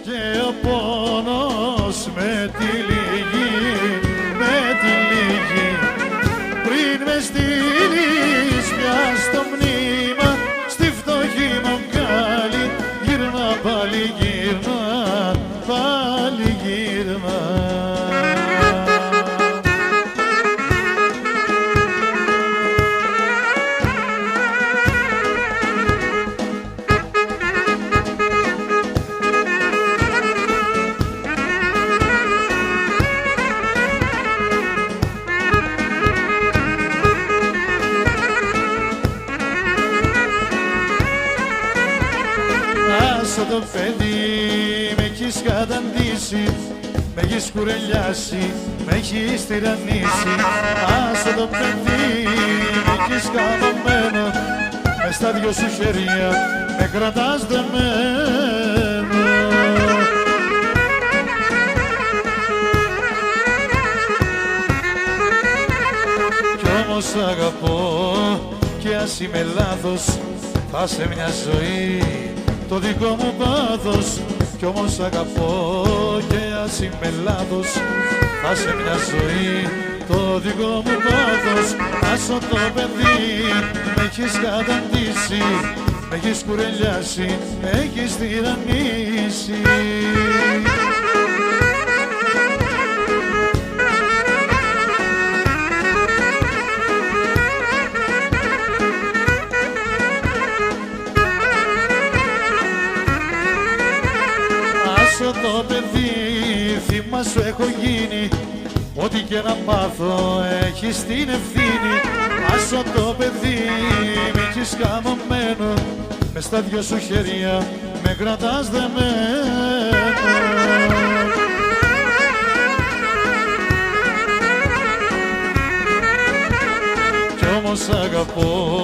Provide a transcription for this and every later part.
και ο πόνος με τη λίγη, με τη λίγη. Πριν με στείλεις πια στο μνήμα, στη φτωχή μου αγκάλι, γύρνα πάλι γύρνα, πάλι γύρνα. Το παιδί με έχεις καταντήσει, με έχεις κουρελιάσει, με έχεις τυραννίσει. Άσε το παιδί με έχεις καμωμένο, μες στα δυο σου χέρια με κρατάς δεμένο. Κι όμως αγαπώ και ας είμαι λάθος, θα σε μια ζωή το δικό μου πάθος. Κι όμως αγαπώ και ας είμαι λάθος, θα σε μια ζωή το δικό μου πάθος. Άσο το παιδί με έχεις καταντήσει, με έχεις κουρελιάσει, με έχεις τυραννίσει. Το παιδί θύμα σου έχω γίνει, ό,τι και να πάθω έχεις την ευθύνη. Άσο το παιδί με έχεις καμωμένο, μες στα δυο σου χέρια με κρατάς δεμένο. Κι όμως αγαπώ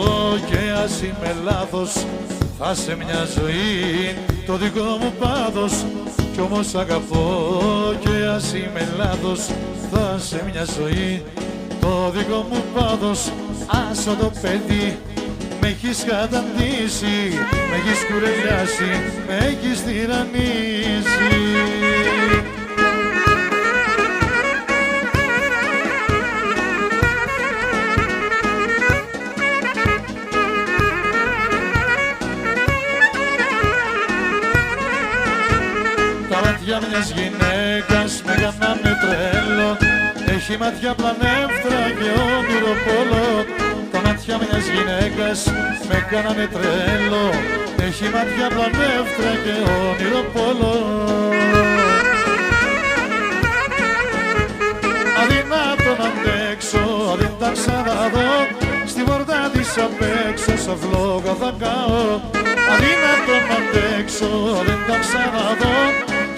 και ας είμαι λάθος, θα σε μια ζωή το δικό μου πάθος. Κι όμως αγαπώ και ας είμαι λάθος, θα σε μια ζωή το δικό μου πάθος. Άσο το παιδί με έχεις καταντήσει, με έχεις κουρελιάσει, με έχεις τυραννίσει. Για μιας γυναίκας με κάνανε τρέλο, έχει μάτια πλανεύτρα και όνειρο πόλο. Τα μάτια μιας γυναίκας με κάνανε τρέλο, έχει μάτια πλανεύτρα και όνειρο πόλο. Αδυνάτο να αντέξω, αδύν τα ξαναδώ, στη πόρτα της απ' έξω σαν φλόγα θα καώ. Αδυνάτο να αντέξω, αδύν τα ξαναδώ,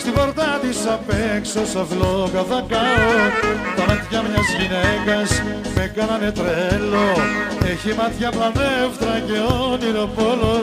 στην πόρτα της απ' έξω σαν φλόγα θα καώ. Τα μάτια μιας γυναίκας με κάνανε τρέλο, έχει μάτια πλανεύτρα και όνειρο πόλο.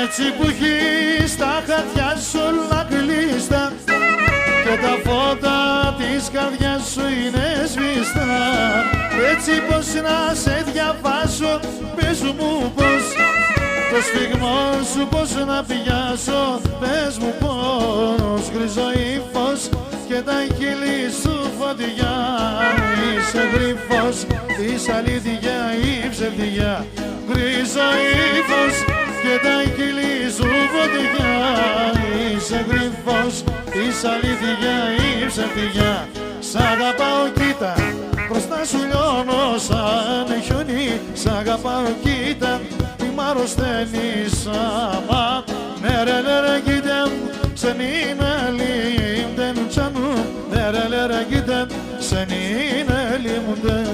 Έτσι που έχεις τα χαρτιά σου όλα κλείστα και τα φώτα της καρδιάς σου είναι σβήστα. Έτσι πως να σε διαβάσω, πες μου πως, το σφιγμό σου πως να πιάσω, πες μου πως. Γκρίζο ύφος και τα χείλη σου φωτιά, είσαι γρήφος, είσαι αλήθεια ή ψευδιά. Γκρίζο ύφος και τα χείλη είσαι γρίφος, είσαι αλήθεια ή ψευτιά. Σ' αγαπάω κοίτα, μπροστά σου λιώνω σαν χιόνι. Σ' αγαπάω κοίτα, μη μ' αρρωσταίνεις άμα. Νερελέρα κοίτα, seninle elimden canım. Nerelere gidem senin elimden.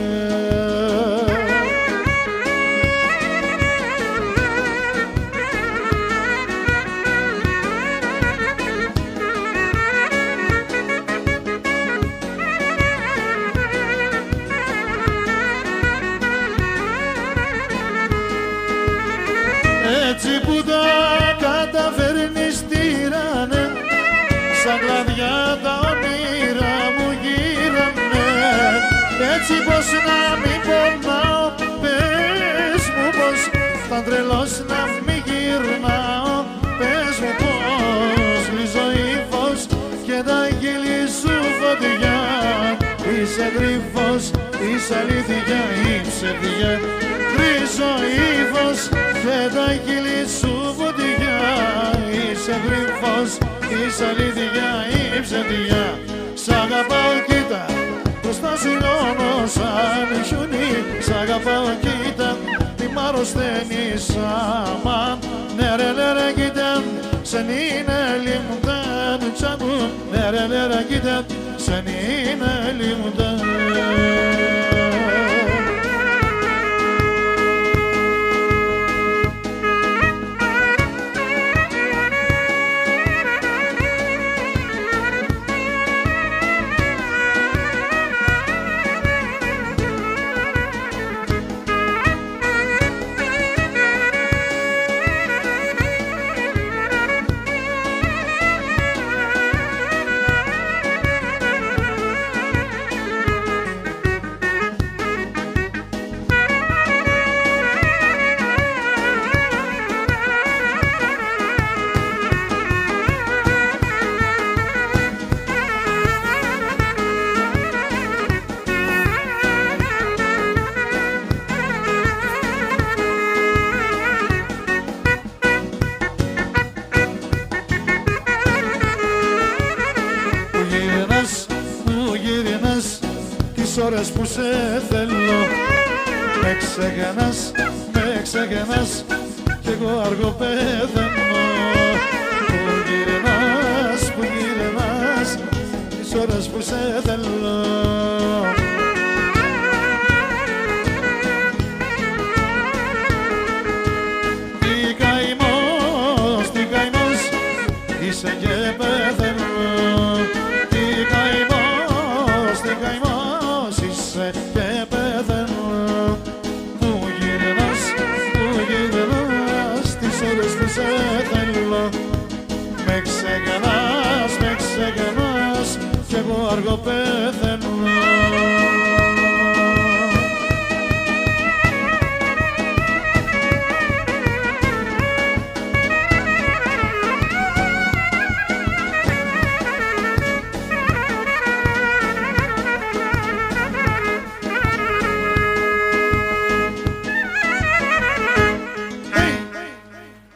Έτσι που τα καταφέρνεις τυράνε, σαν κλαδιά τα όνειρα μου γύρανε. Έτσι πως να μην πονάω, πες μου πως θα τρελός να μην γυρνάω. Πες μου πως βρίζω ύφος και τα χείλη σου φωτιά. Είσαι γρίφος, είσαι αλήθεια ή ψευδιά. Βρίζω ύφος και τα χείλη σου φωτιά. Είσαι γρίφος, είσαι αλήθεια ή ψευδιά. Σ' αγαπάω κοίτα, μπροστά σου λιώνω σαν χιόνι. Σ' αγαπάω κοίτα, μη μ' αρρωσταίνεις άμα. Nerelere gidem senin elimden canım. Nerelere gidem senin elimden. Τις ώρες που σε θέλω, με ξεγενάς κι εγώ αργό πεθαίνω. Που γυρνάς, τις ώρες που σε θέλω. Τι καημός, είσαι και πεθαίνω. Τι καημός, είσαι και πεθαίνω. Που γυρνάς, τις ώρες που σε θέλω. Με ξεγενάς κι εγώ αργό πεθαίνω.